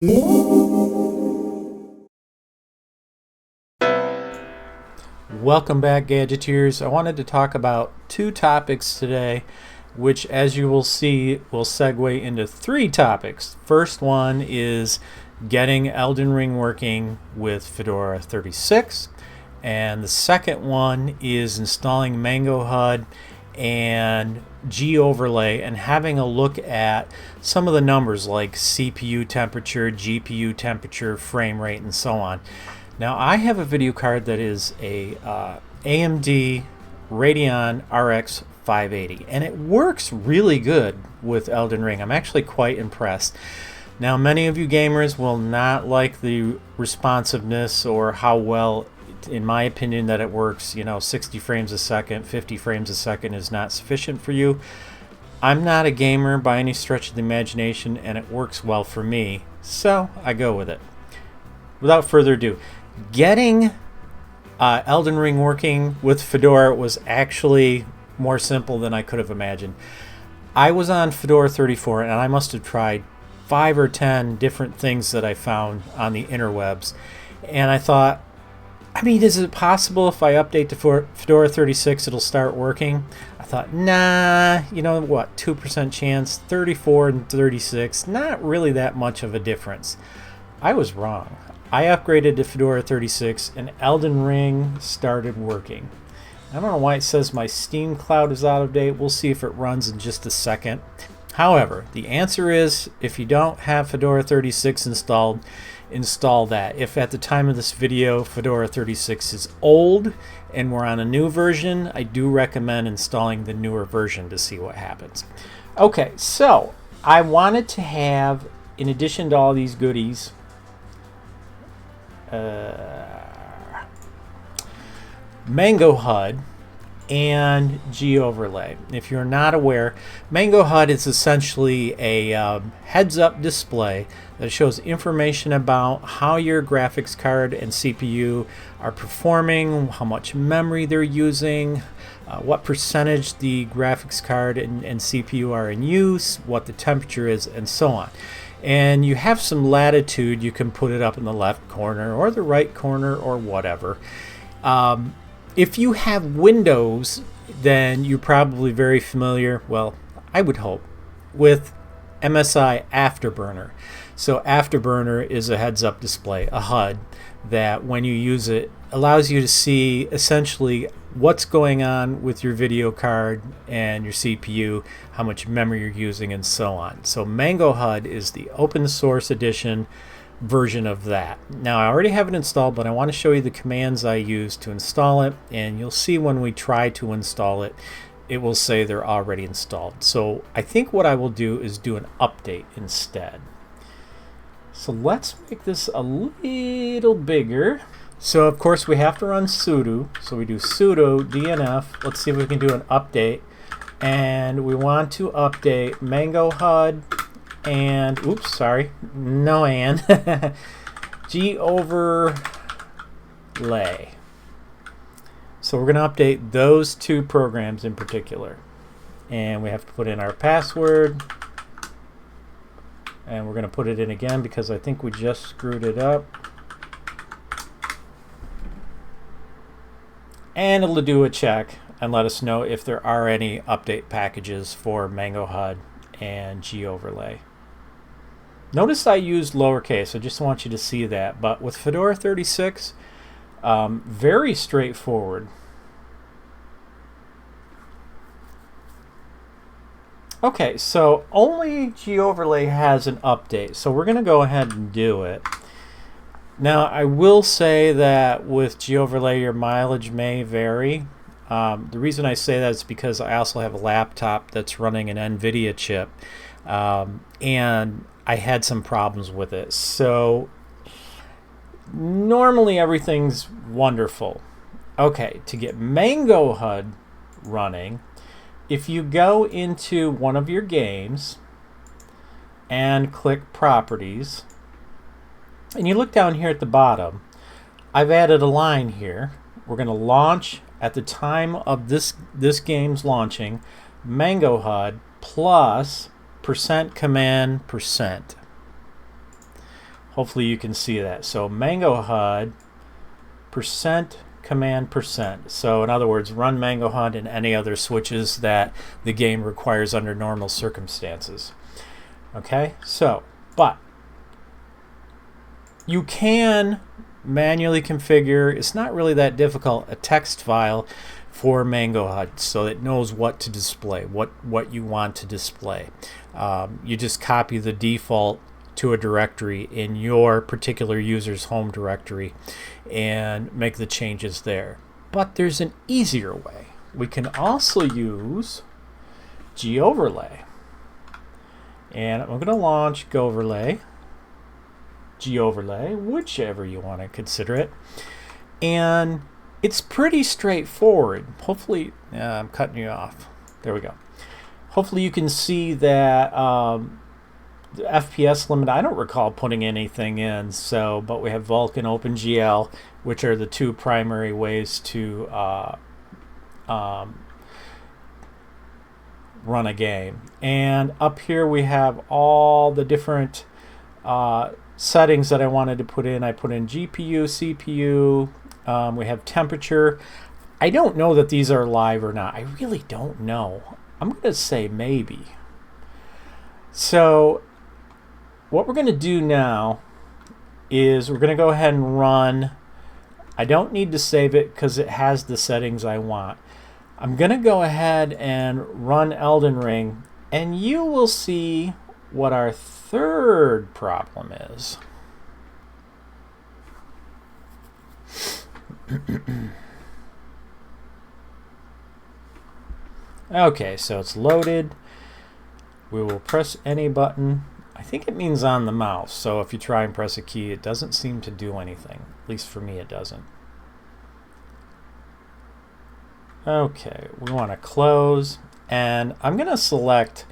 Welcome back, Gadgeteers. I wanted to talk about two topics today, which, as you will see, will segue into three topics. First one is getting Elden Ring working with Fedora 36, and the second one is installing MangoHud and GOverlay and having a look at some of the numbers like CPU temperature, GPU temperature, frame rate, and so on. Now, I have a video card that is a AMD Radeon RX 580, and it works really good with Elden Ring. I'm actually quite impressed. Now, many of you gamers will not like the responsiveness or how well, in my opinion, that it works. 60 frames a second, 50 frames a second is not sufficient for you. I'm not a gamer by any stretch of the imagination, and it works well for me, so I go with it. Without further ado, getting Elden Ring working with Fedora was actually more simple than I could have imagined. I was on Fedora 34 and I must have tried 5 or 10 different things that I found on the interwebs. And I thought, is it possible if I update to Fedora 36 it'll start working? I thought, nah, 2% chance, 34 and 36, not really that much of a difference. I was wrong. I upgraded to Fedora 36 and Elden Ring started working. I don't know why it says my Steam Cloud is out of date. We'll see if it runs in just a second. However, the answer is if you don't have Fedora 36 installed, install that. If at the time of this video Fedora 36 is old and we're on a new version, I do recommend installing the newer version to see what happens. Okay, so I wanted to have, in addition to all these goodies, MangoHud and GOverlay. If you're not aware, MangoHud is essentially a heads-up display that shows information about how your graphics card and CPU are performing, how much memory they're using, what percentage the graphics card and CPU are in use, what the temperature is, and so on. And you have some latitude. You can put it up in the left corner or the right corner or whatever. If you have Windows, then you're probably very familiar, well, I would hope, with MSI Afterburner. So Afterburner is a heads-up display, a HUD, that when you use it allows you to see essentially what's going on with your video card and your CPU, how much memory you're using, and so on. So MangoHud is the open source edition version of that. Now, I already have it installed, but I want to show you the commands I use to install it, and you'll see when we try to install it, it will say they're already installed. So I think what I will do is do an update instead. So let's make this a little bigger. So of course we have to run sudo. So we do sudo dnf. Let's see if we can do an update. And we want to update MangoHud and, oops, sorry, no and, GOverlay. So we're going to update those two programs in particular. And we have to put in our password. And we're going to put it in again because I think we just screwed it up. And it'll do a check and let us know if there are any update packages for MangoHud and GOverlay. Notice I used lowercase. I just want you to see that. But with Fedora 36, very straightforward. Okay, so only GOverlay has an update, so we're going to go ahead and do it. Now, I will say that with GOverlay, your mileage may vary. The reason I say that is because I also have a laptop that's running an NVIDIA chip, and I had some problems with it. So normally everything's wonderful. Okay, to get MangoHud running, if you go into one of your games and click Properties, and you look down here at the bottom, I've added a line here. We're going to launch at the time of this game's launching, MangoHud plus %command %. Hopefully you can see that. So MangoHud %command %. So in other words, run MangoHud and any other switches that the game requires under normal circumstances. Okay, so, but you can manually configure, it's not really that difficult, a text file for MangoHud so it knows what to display, what you want to display. You just copy the default to a directory in your particular user's home directory and make the changes there. But there's an easier way. We can also use GOverlay. And I'm going to launch GOverlay, whichever you want to consider it. And it's pretty straightforward. Hopefully, I'm cutting you off. There we go. Hopefully you can see that the FPS limit, I don't recall putting anything in, but we have Vulkan, OpenGL, which are the two primary ways to run a game. And up here we have all the different settings that I wanted to put in. I put in GPU, CPU, we have temperature. I don't know that these are live or not. I really don't know. I'm going to say maybe. So what we're going to do now is we're going to go ahead and run. I don't need to save it because it has the settings I want. I'm going to go ahead and run Elden Ring, and you will see what our third problem is. Okay, so it's loaded. We will press any button. I think it means on the mouse, so if you try and press a key, it doesn't seem to do anything. At least for me, it doesn't. Okay, we want to close, and I'm going to select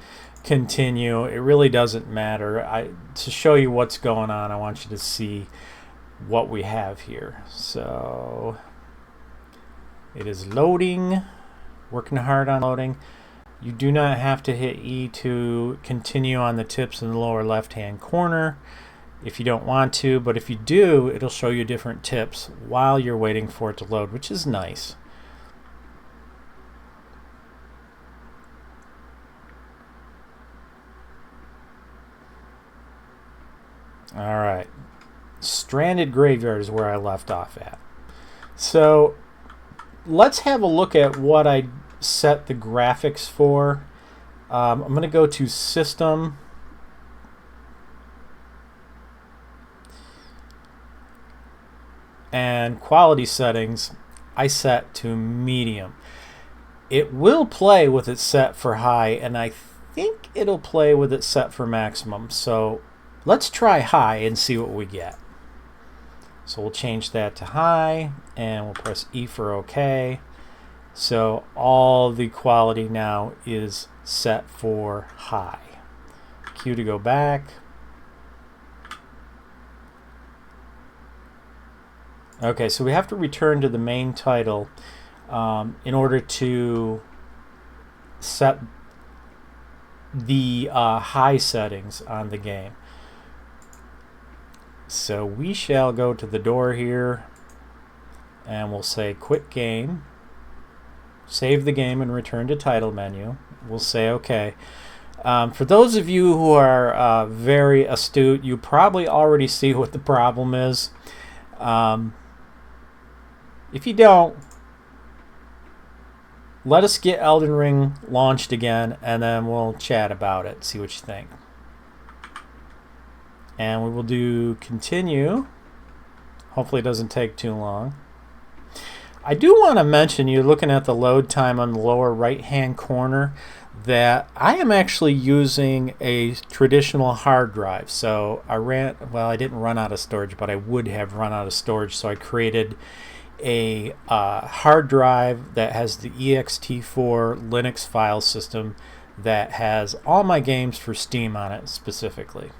continue. It really doesn't matter. To show you what's going on, I want you to see what we have here. So it is loading, working hard on loading. You do not have to hit E to continue on the tips in the lower left-hand corner if you don't want to, but if you do, it'll show you different tips while you're waiting for it to load, which is nice. All right, Stranded Graveyard is where I left off at. So let's have a look at what I set the graphics for. I'm going to go to System, and Quality Settings I set to Medium. It will play with it set for High, and I think it'll play with it set for Maximum. So let's try High and see what we get. So we'll change that to High, and we'll press E for OK. So all the quality now is set for High. Q to go back. Okay, so we have to return to the main title in order to set the high settings on the game. So we shall go to the door here, and we'll say quit game, save the game and return to title menu. We'll say OK. For those of you who are very astute, you probably already see what the problem is. If you don't, let us get Elden Ring launched again, and then we'll chat about it, see what you think. And we will do continue. Hopefully it doesn't take too long. I do want to mention, you're looking at the load time on the lower right hand corner, that I am actually using a traditional hard drive. So I didn't run out of storage, but I would have run out of storage, so I created a hard drive that has the ext4 Linux file system that has all my games for Steam on it specifically.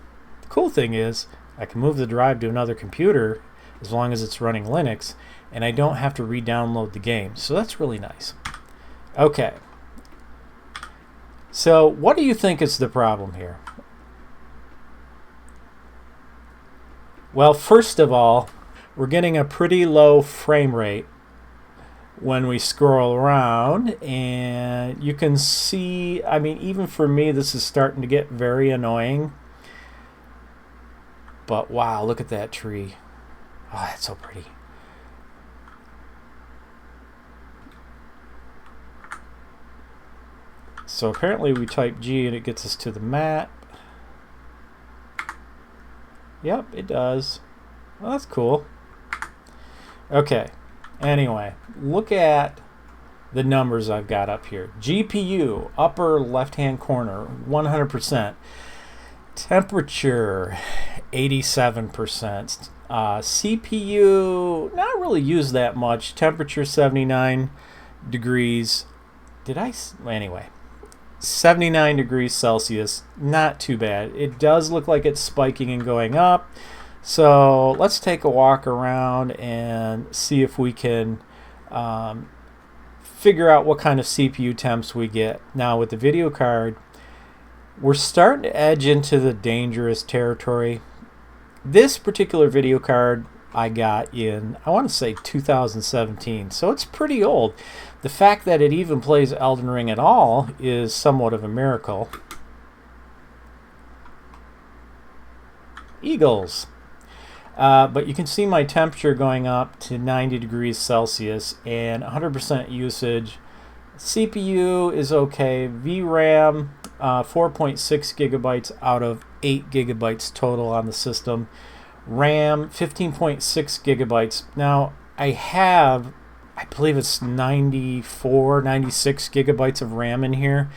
The cool thing is I can move the drive to another computer as long as it's running Linux, and I don't have to re-download the game. So that's really nice. Okay. So what do you think is the problem here? Well, first of all, we're getting a pretty low frame rate when we scroll around, and you can see, I mean, even for me, this is starting to get very annoying. But wow, look at that tree. Oh, that's so pretty. So apparently we type G and it gets us to the map. Yep, it does. Well, that's cool. Okay, anyway, look at the numbers I've got up here. GPU, upper left-hand corner, 100%. Temperature, 87%. CPU, not really used that much. Temperature, 79 degrees. Anyway, 79 degrees Celsius, not too bad. It does look like it's spiking and going up. So let's take a walk around and see if we can figure out what kind of CPU temps we get. Now with the video card, we're starting to edge into the dangerous territory. This particular video card I got in, I want to say 2017, so it's pretty old. The fact that it even plays Elden Ring at all is somewhat of a miracle. Eagles. But you can see my temperature going up to 90 degrees Celsius and 100% usage. CPU is okay. VRAM, 4.6 gigabytes out of 8 gigabytes total on the system. RAM, 15.6 gigabytes. Now, I believe it's 96 gigabytes of RAM in here.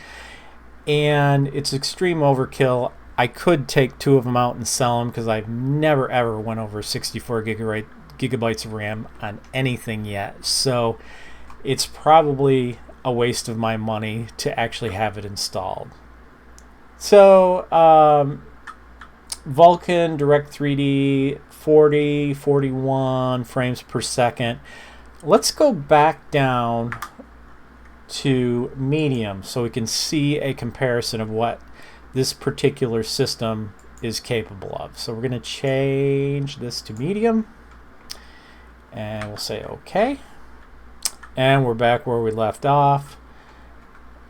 And it's extreme overkill. I could take two of them out and sell them because I've never ever went over 64 gigabytes of RAM on anything yet. So it's probably a waste of my money to actually have it installed. So Vulkan Direct 3D 41 frames per second. Let's go back down to medium so we can see a comparison of what this particular system is capable of. So we're going to change this to medium and we'll say OK, and we're back where we left off.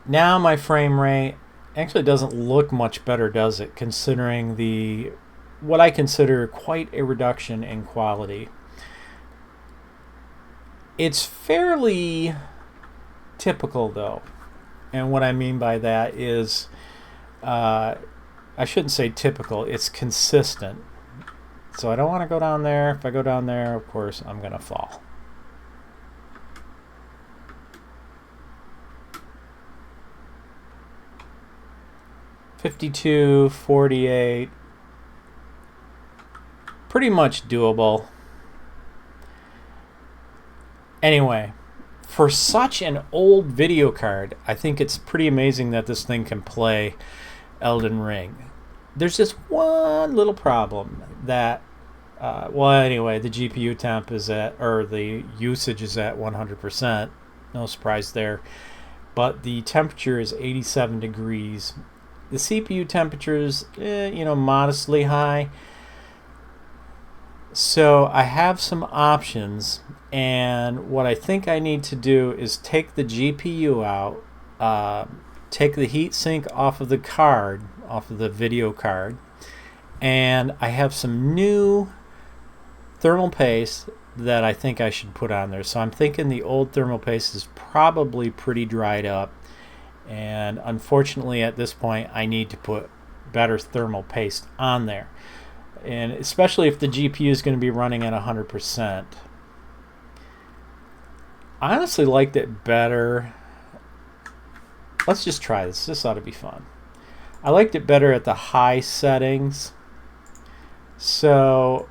Now my frame rate actually doesn't look much better, does it, considering what I consider quite a reduction in quality. It's fairly typical though, and what I mean by that is I shouldn't say typical, it's consistent. So I don't want to go down there. If I go down there, of course, I'm going to fall. $52, $48, pretty much doable. Anyway, for such an old video card, I think it's pretty amazing that this thing can play Elden Ring. There's just one little problem that, well, anyway, the GPU temp is the usage is at 100%. No surprise there. But the temperature is 87 degrees. The CPU temperature is, modestly high. So I have some options, and what I think I need to do is take the GPU out, take the heatsink off of the card, off of the video card, and I have some new thermal paste that I think I should put on there. So I'm thinking the old thermal paste is probably pretty dried up, and unfortunately at this point I need to put better thermal paste on there, and especially if the GPU is going to be running at 100%. I honestly liked it better. Let's just try this. This ought to be fun. I liked it better at the high settings. So,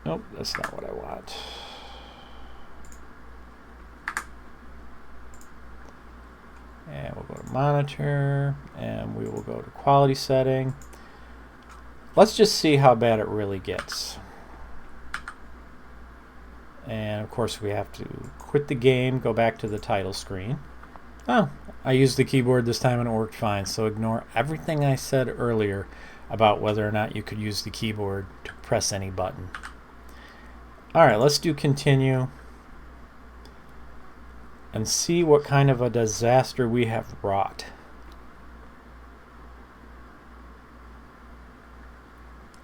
nope, that's not what I want. And we'll go to monitor, and we will go to quality setting. Let's just see how bad it really gets. And of course we have to quit the game, go back to the title screen. Oh, I used the keyboard this time and it worked fine, so ignore everything I said earlier about whether or not you could use the keyboard to press any button. All right, let's do continue and see what kind of a disaster we have wrought.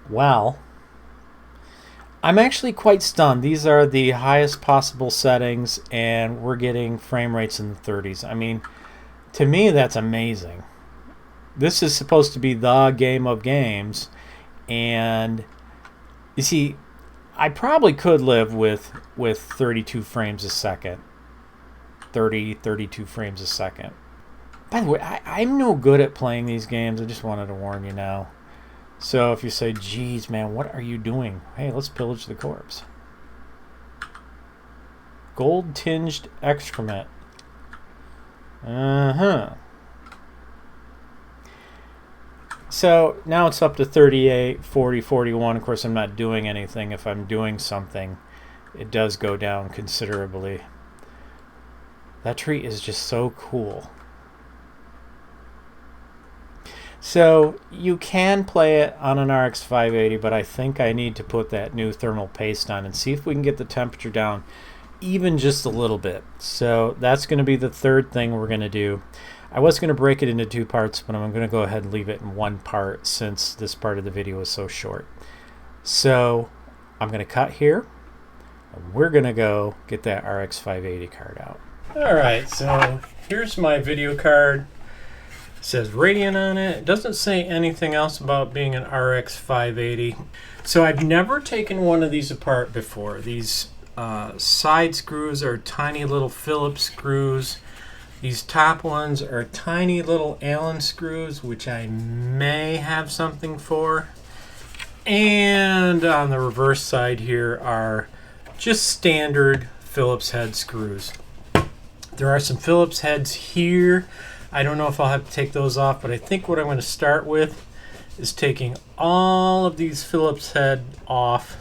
Well, I'm actually quite stunned. These are the highest possible settings, and we're getting frame rates in the 30s. I mean, to me, that's amazing. This is supposed to be the game of games, and you see, I probably could live with 32 frames a second. 32 frames a second. By the way, I'm no good at playing these games. I just wanted to warn you now. So if you say, geez, man, what are you doing? Hey, let's pillage the corpse. Gold-tinged excrement. Uh-huh. So now it's up to 38, 40, 41. Of course, I'm not doing anything. If I'm doing something, it does go down considerably. That tree is just so cool. So you can play it on an RX 580, but I think I need to put that new thermal paste on and see if we can get the temperature down even just a little bit. So that's going to be the third thing we're going to do. I was going to break it into two parts, but I'm going to go ahead and leave it in one part since this part of the video is so short. So I'm going to cut here, and we're going to go get that RX 580 card out. Alright, so here's my video card. It says Radeon on it. It doesn't say anything else about being an RX 580. So I've never taken one of these apart before. These side screws are tiny little Phillips screws. These top ones are tiny little Allen screws, which I may have something for. And on the reverse side here are just standard Phillips head screws. There are some Phillips heads here. I don't know if I'll have to take those off, but I think what I'm going to start with is taking all of these Phillips head off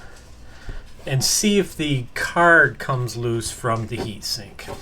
and see if the card comes loose from the heatsink.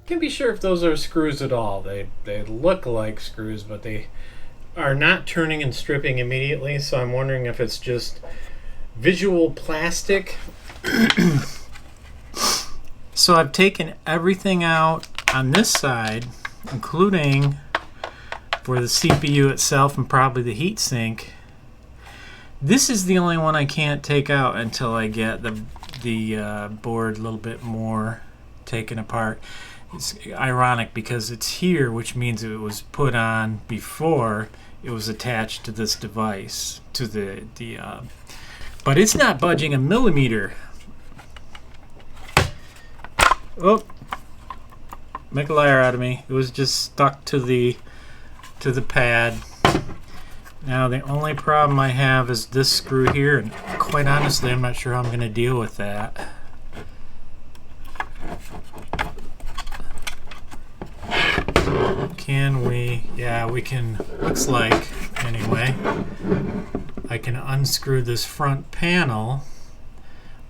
Can't be sure if those are screws at all. They look like screws, but they are not turning and stripping immediately, so I'm wondering if it's just visual plastic. So I've taken everything out on this side, including for the CPU itself and probably the heatsink. This is the only one I can't take out until I get the board a little bit more taken apart. It's ironic because it's here, which means it was put on before it was attached to this device, to but it's not budging a millimeter. Oh, make a liar out of me. It was just stuck to the pad. Now the only problem I have is this screw here, and quite honestly, I'm not sure how I'm going to deal with that. Can we? Yeah, we can. Looks like, anyway. I can unscrew this front panel.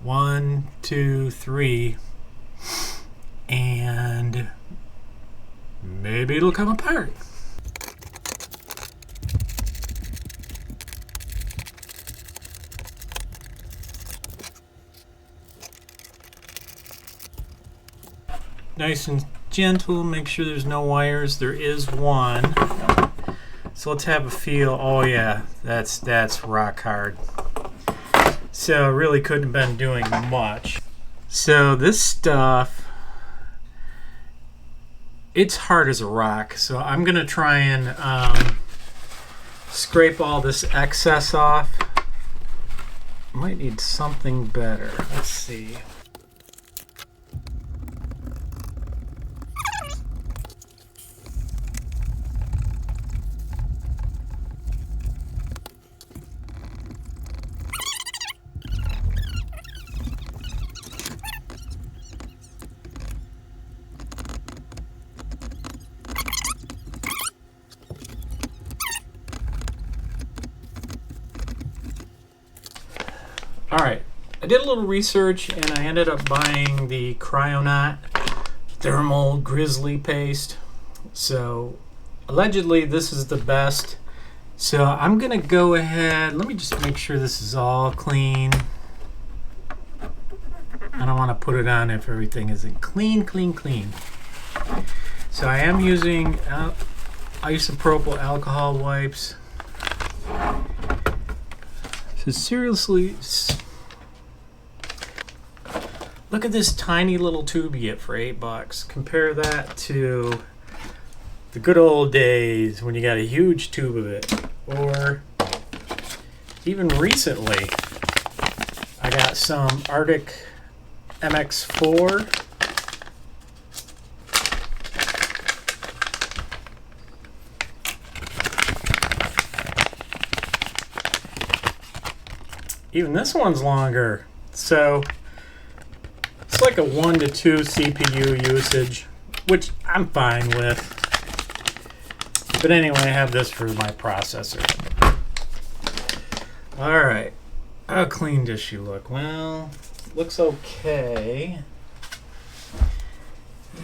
1, 2, 3. And maybe it'll come apart. Nice and gentle, make sure there's no wires. There is one. So let's have a feel. Oh yeah, that's rock hard. So really couldn't have been doing much. So this stuff, it's hard as a rock. So I'm gonna try and scrape all this excess off. Might need something better. Let's see. Alright, I did a little research and I ended up buying the Cryonaut Thermal Grizzly Paste. So allegedly this is the best. So I'm gonna go ahead, let me just make sure this is all clean. I don't want to put it on if everything isn't clean. So I am using isopropyl alcohol wipes. So seriously, look at this tiny little tube you get for $8. Compare that to the good old days when you got a huge tube of it. Or even recently, I got some Arctic MX4. Even this one's longer. So it's like a 1 to 2 CPU usage, which I'm fine with. But anyway, I have this for my processor. Alright. How clean does she look? Well, looks okay.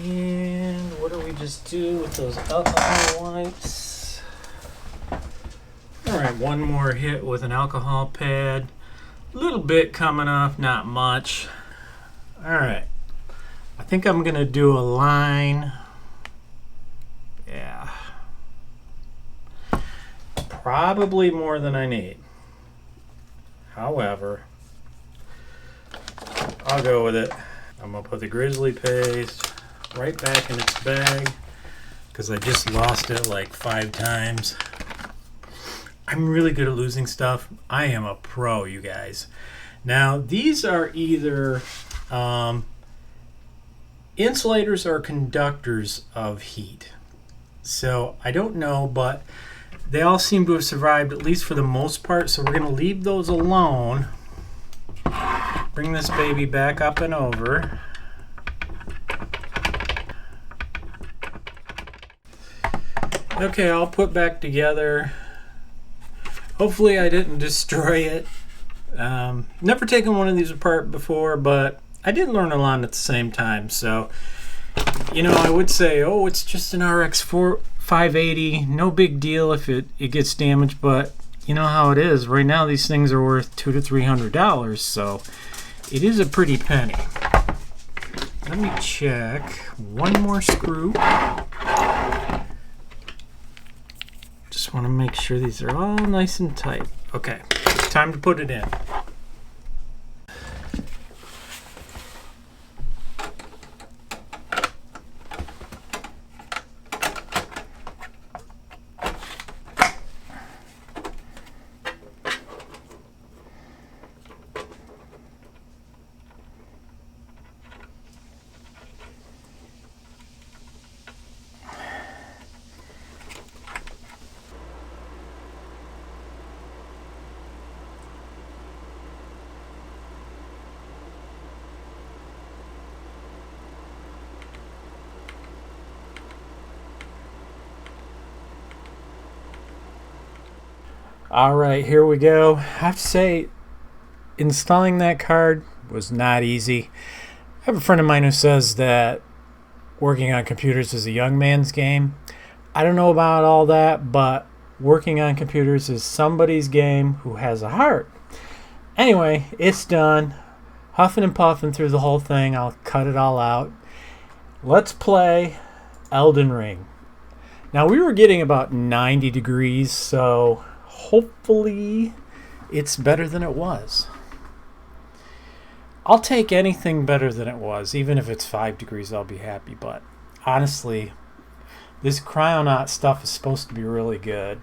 And what do we just do with those alcohol wipes? Alright, one more hit with an alcohol pad. A little bit coming off, not much. Alright. I think I'm going to do a line. Yeah. Probably more than I need. However, I'll go with it. I'm going to put the Grizzly Paste right back in its bag because I just lost it like 5 times. I'm really good at losing stuff. I am a pro, you guys. Now, these are either insulators or conductors of heat. So I don't know, but they all seem to have survived, at least for the most part. So we're going to leave those alone. Bring this baby back up and over. Okay, I'll put back together. Hopefully I didn't destroy it. Never taken one of these apart before, but I did learn a lot at the same time. So, you know, I would say, oh, it's just an RX 580. No big deal if it gets damaged, but you know how it is. Right now, these things are worth $200 to $300, so it is a pretty penny. Let me check one more screw. Just want to make sure these are all nice and tight. Okay, it's time to put it in. Alright, here we go. I have to say, installing that card was not easy. I have a friend of mine who says that working on computers is a young man's game. I don't know about all that, but working on computers is somebody's game who has a heart. Anyway, it's done. Huffing and puffing through the whole thing. I'll cut it all out. Let's play Elden Ring. Now, we were getting about 90 degrees, so hopefully it's better than it was. I'll take anything better than it was. Even if it's 5 degrees, I'll be happy. But honestly, this Cryonaut stuff is supposed to be really good.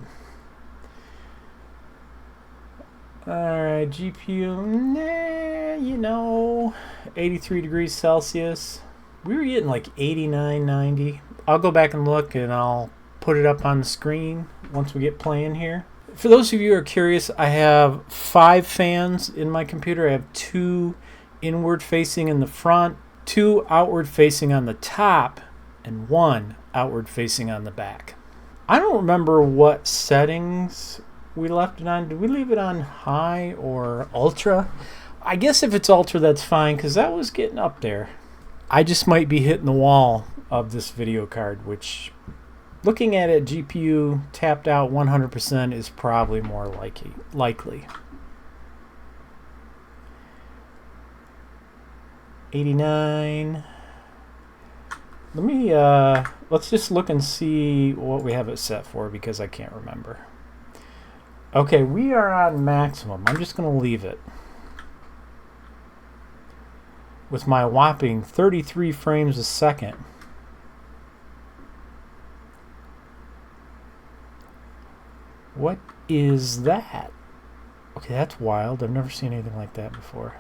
Alright, GPU, you know, 83 degrees Celsius. We were getting like 89, 90. I'll go back and look and I'll put it up on the screen once we get playing here. For those of you who are curious, I have 5 fans in my computer. I have 2 inward facing in the front, 2 outward facing on the top, and 1 outward facing on the back. I don't remember what settings we left it on. Did we leave it on high or ultra? I guess if it's ultra, that's fine, because that was getting up there. I just might be hitting the wall of this video card, which, looking at it, GPU tapped out 100% is probably more likely. 89. Let me, let's just look and see what we have it set for, because I can't remember. Okay, we are on maximum. I'm just going to leave it with my whopping 33 frames a second. What is that? Okay, that's wild. I've never seen anything like that before.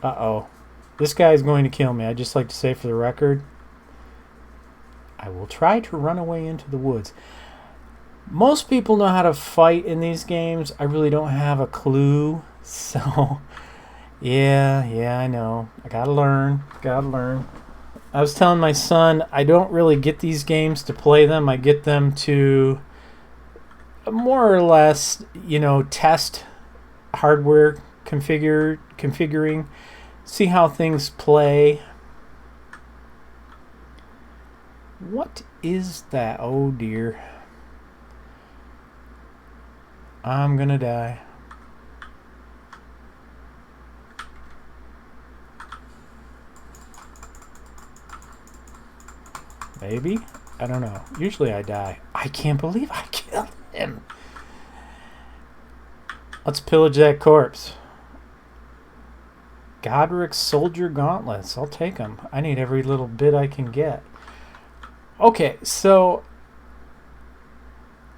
Uh-oh. This guy is going to kill me. I'd just like to say for the record, I will try to run away into the woods. Most people know how to fight in these games. I really don't have a clue. So, yeah, I know. I gotta learn. I was telling my son, I don't really get these games to play them. I get them to more or less, test hardware configuring, see how things play. What is that? Oh dear. I'm gonna die. Maybe? I don't know. Usually I die. I can't believe I killed him. Let's pillage that corpse. Godric's soldier gauntlets. I'll take them. I need every little bit I can get. Okay, so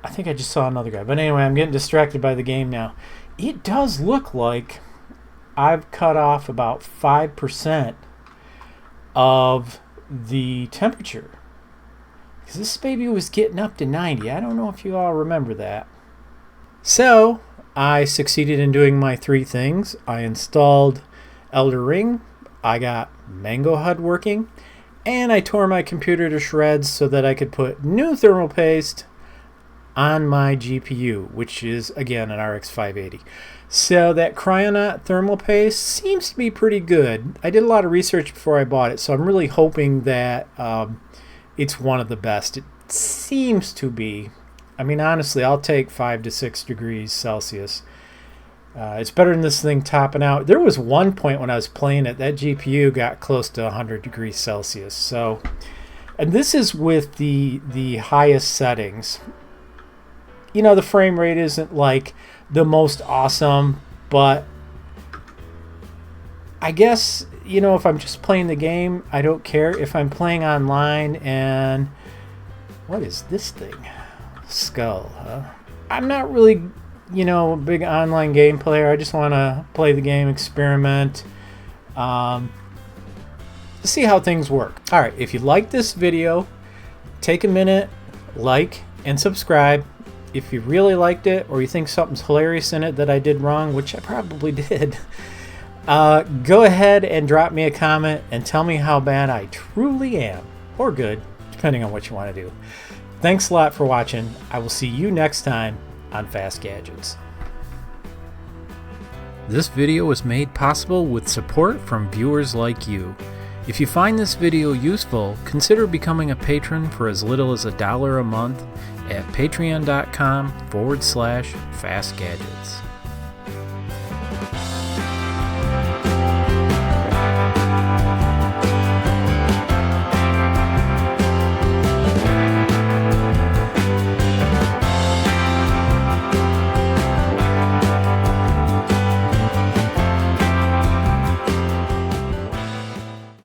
I think I just saw another guy. But anyway, I'm getting distracted by the game now. It does look like I've cut off about 5% of the temperature. Because this baby was getting up to 90. I don't know if you all remember that. So, I succeeded in doing my 3 things. I installed Elden Ring. I got MangoHud working. And I tore my computer to shreds so that I could put new thermal paste on my GPU, which is, again, an RX 580. So that Cryonaut thermal paste seems to be pretty good. I did a lot of research before I bought it, so I'm really hoping that it's one of the best. It seems to be. I mean, honestly, I'll take 5 to 6 degrees Celsius. It's better than this thing topping out. There was one point when I was playing it, that GPU got close to 100 degrees Celsius. So, and this is with the highest settings. The frame rate isn't like the most awesome, but I guess, if I'm just playing the game, I don't care. If I'm playing online and... What is this thing? Skull, huh? I'm not really, a big online game player. I just want to play the game, experiment, see how things work. Alright, if you like this video, take a minute, like, and subscribe. If you really liked it, or you think something's hilarious in it that I did wrong, which I probably did, go ahead and drop me a comment and tell me how bad I truly am, or good, depending on what you want to do. Thanks a lot for watching. I will see you next time on Fast Gadgets. This video was made possible with support from viewers like you. If you find this video useful, consider becoming a patron for as little as $1 a month at patreon.com/fastgadgets.